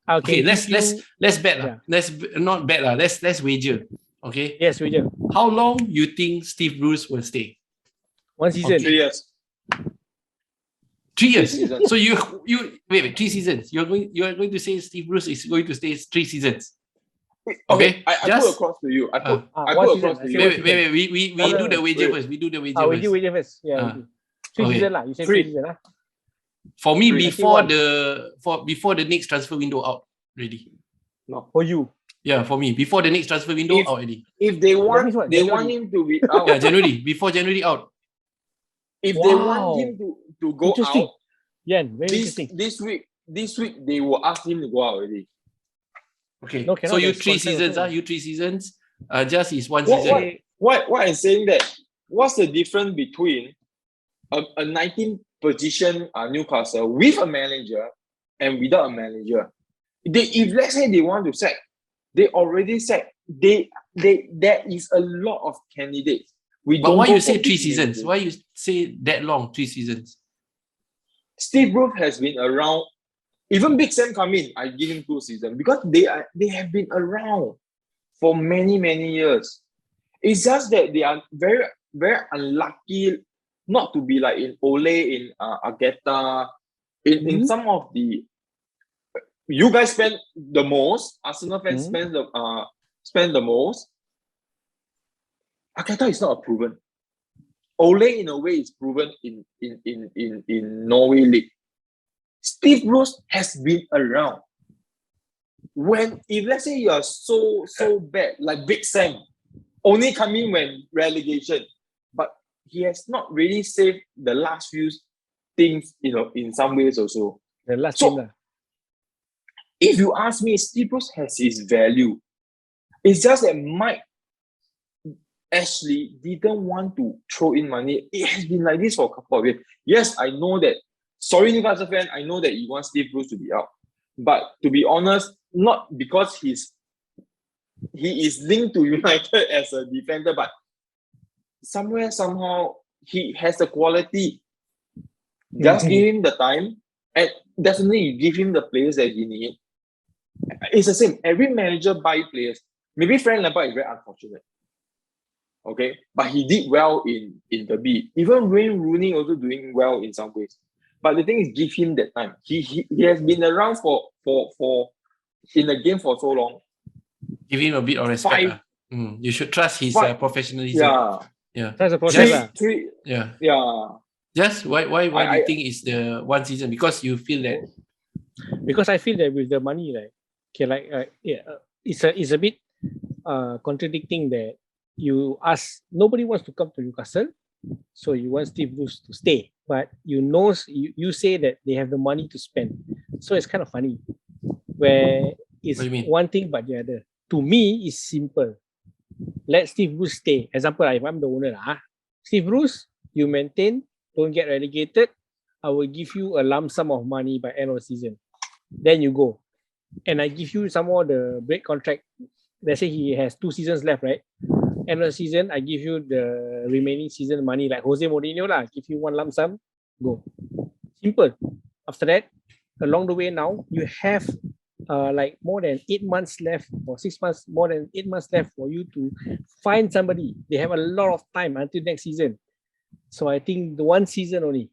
Okay, let's bet lah. Yeah. Let's not bet lah. Let's wager. Okay. Yes, wager. How long you think Steve Bruce will stay? 1 season. 3 years. 3 years. seasons. So you wait 3 seasons. You are going to say Steve Bruce is going to stay 3 seasons. Okay. I put across to you. I put across to you. Wait. We do the wager first. We do the wager We first. do wager first. Yeah. Three okay. season lah. You say 3 season lah. For me, Three. before the next transfer window out already. No. For you. Yeah, for me, before the next transfer window out already. If they want, means what? they January? want him to be out. Yeah, January. Before January out. If they Wow. want him to go Interesting. out, Yan, very interesting. this week they will ask him to go out already. Okay. No, cannot, So you there's 3 contract seasons, also. You 3 seasons. Just is 1 season. What I'm saying that what's the difference between a 19 position Newcastle with a manager and without a manager? If let's say they want to sack, they already sack. There is a lot of candidates. But why you say for 3 big seasons? managers. Why you say that long, 3 seasons? Steve Bruce has been around. Even Big Sam come in, I give him 2 seasons because they have been around for many years. It's just that they are very unlucky not to be like in Ole, in Ageta, in some of the. You guys spend the most. Arsenal fans spend the most. Ageta is not a proven. Ole in a way is proven in Norway League. Steve Bruce has been around. If let's say you are so bad, like Big Sam, only come in when relegation, but he has not really saved the last few things, in some ways also. The last So- team lah. If you ask me, Steve Bruce has his value. It's just that Mike Ashley didn't want to throw in money. It has been like this for a couple of years. Yes, I know that. Sorry, Newcastle fan, I know that you want Steve Bruce to be out. But to be honest, not because he is linked to United as a defender, but somehow he has the quality. Just give him the time, and definitely you give him the players that he needs. It's the same. Every manager buy players. Maybe Frank Lampard is very unfortunate. Okay, but he did well in the B. Even Wayne Rooney also doing well in some ways. But the thing is, give him that time. He has been around for in the game for so long. Give him a bit of respect. Five- lah. You should trust his Five- professionalism. Yeah, That's a process lah. three. Yeah. Yeah. Just why do you I- think it's the 1 season? Because you feel that Because I feel that with the money, right? Okay, it's a bit contradicting that you ask. Nobody wants to come to Newcastle, so you want Steve Bruce to stay, but you say that they have the money to spend. So it's kind of funny, where it's What do you mean? one thing but the other. To me, it's simple. Let Steve Bruce stay. Example, if I'm the owner, Steve Bruce, you maintain, don't get relegated. I will give you a lump sum of money by end of the season. Then you go. And I give you some more the break contract. Let's say he has 2 seasons left, right? End of the season, I give you the remaining season money like Jose Mourinho lah. Give you one lump sum, go. Simple. After that, along the way now, you have like more than 8 months left or 6 months, more than 8 months left for you to find somebody. They have a lot of time until next season. So I think the 1 season only.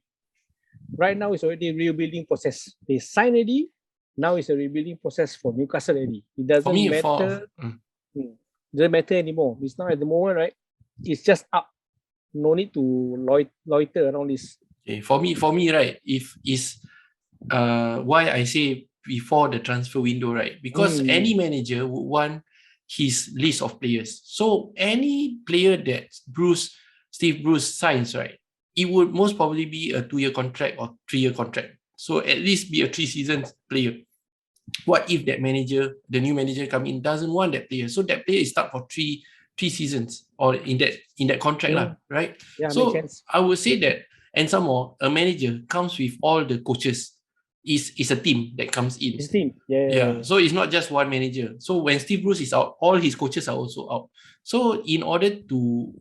Right now it's already rebuilding process. They signed already. Now it's a rebuilding process for Newcastle already. It doesn't matter. Doesn't matter anymore. It's now at the moment, right? It's just up. No need to loiter around this. okay, for me, right? If is why I say before the transfer window, right? Because any manager would want his list of players. So any player that Steve Bruce signs, right? It would most probably be a 2-year contract or 3-year contract. So at least be a 3 seasons player. What if that manager, the new manager come in, doesn't want that player? So that player is stuck for three seasons or in that contract, lah, right? Yeah, So makes sense. I would say that, and some more, a manager comes with all the coaches. Is a team that comes in. His team. Yeah. So it's not just one manager. So when Steve Bruce is out, all his coaches are also out. So in order to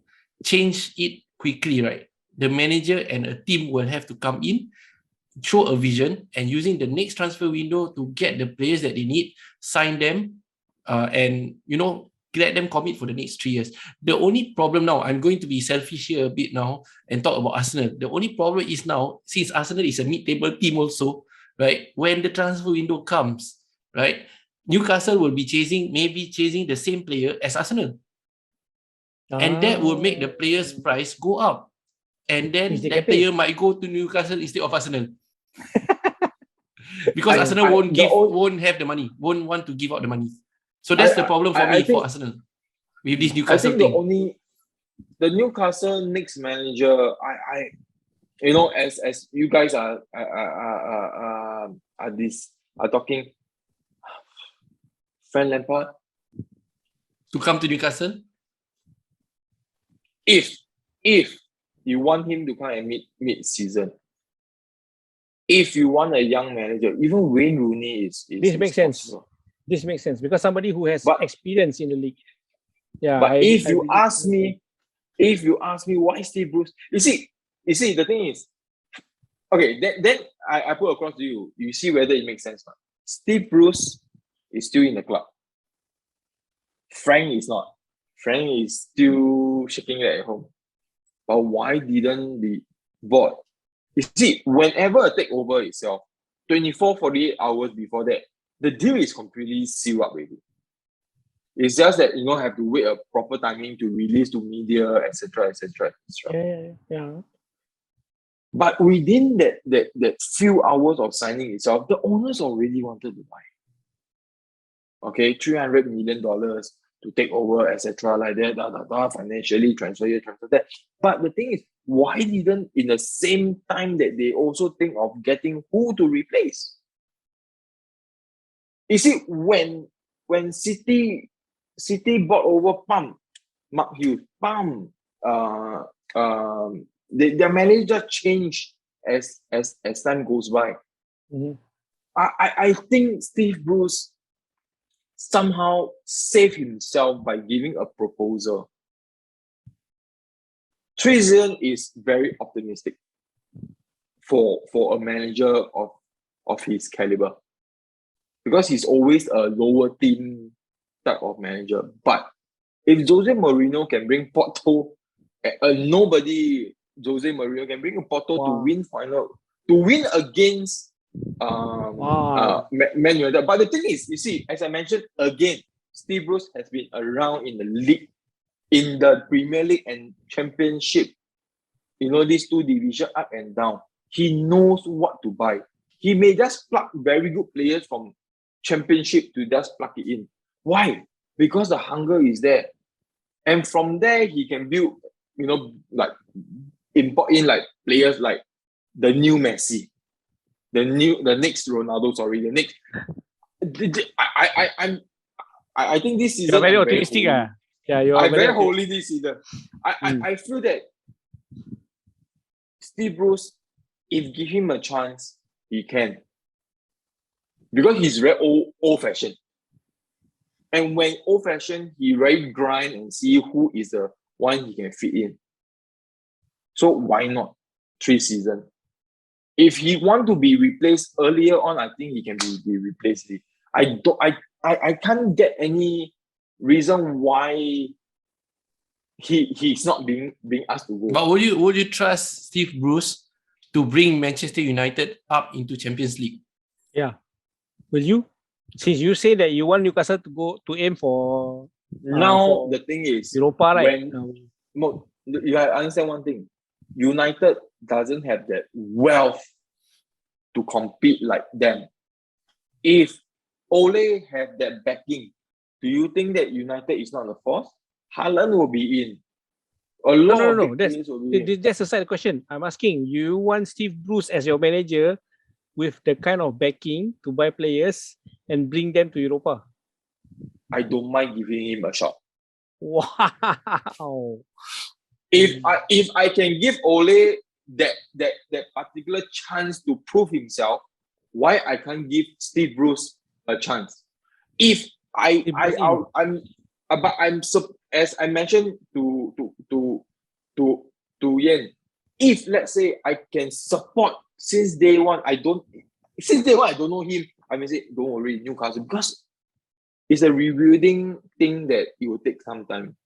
change it quickly, right, the manager and a team will have to come in, show a vision and using the next transfer window to get the players that they need, sign them, and let them commit for the next 3 years. The only problem now, I'm going to be selfish here a bit now and talk about Arsenal. The only problem is now, since Arsenal is a mid-table team also, right? When the transfer window comes, right? Newcastle will be maybe chasing the same player as Arsenal. And that will make the player's price go up. And then that player might go to Newcastle instead of Arsenal. Because Arsenal won't have the money, won't want to give out the money. So that's the problem for me for Arsenal with this Newcastle thing. The Newcastle next manager, as you guys are talking, Frank Lampard to come to Newcastle. If you want him to come at mid-season, if you want a young manager, even Wayne Rooney is this makes sense. Possible. This makes sense because somebody who has experience in the league. Yeah. But if you ask me why Steve Bruce, you see, the thing is, okay, then I put across to you. You see whether it makes sense or not. Steve Bruce is still in the club. Frank is not. Frank is still shaking it at home. But why didn't the board? You see, whenever a takeover itself, 24, 48 hours before that, the deal is completely sealed up already. It's just that have to wait a proper timing to release to media, etc., etc., etc. Yeah. But within that few hours of signing itself, the owners already wanted to buy. Okay, $300 million to take over, etc., like that, financially, transfer here, transfer that. But the thing is, why didn't, in the same time that they also think of getting who to replace? You see, when City bought over Mark Hughes, their manager changed as time goes by. Mm-hmm. I think Steve Bruce somehow saved himself by giving a proposal. 3 seasons is very optimistic for a manager of his caliber, because he's always a lower team type of manager. But if Jose Mourinho can bring Porto, Jose Mourinho can bring Porto to win final, to win against Man United. But the thing is, you see, as I mentioned again, Steve Bruce has been around in the league, in the Premier League and Championship. These two divisions up and down. He knows what to buy. He may just pluck very good players from Championship to just plug it in. Why? Because the hunger is there. And from there, he can build, like import in like players like the new Messi, the next Ronaldo, the next. I think this season. You're very optimistic. I'm very holy this season. I feel that Steve Bruce, if give him a chance, he can. Because he's very old-fashioned. And when old-fashioned, he very grind and see who is the one he can fit in. So why not 3 seasons? If he want to be replaced earlier on, I think he can be replaced. I can't get any reason why he's not being asked to go. But would you trust Steve Bruce to bring Manchester United up into Champions League? Yeah. Will you? Since you say that you want Newcastle to aim for now, the thing is Europa, right? You understand one thing. United doesn't have that wealth to compete like them. If Ole have that backing, do you think that United is not a force? Haaland will be in. No. That's a side question. I'm asking, you want Steve Bruce as your manager with the kind of backing to buy players and bring them to Europa? I don't mind giving him a shot. Wow. If I can give Ole that particular chance to prove himself, why I can't give Steve Bruce a chance? If I'm as I mentioned to Yen, if let's say I can support since day one, I don't know him. I may say, don't worry, Newcastle, because it's a rebuilding thing that it will take some time.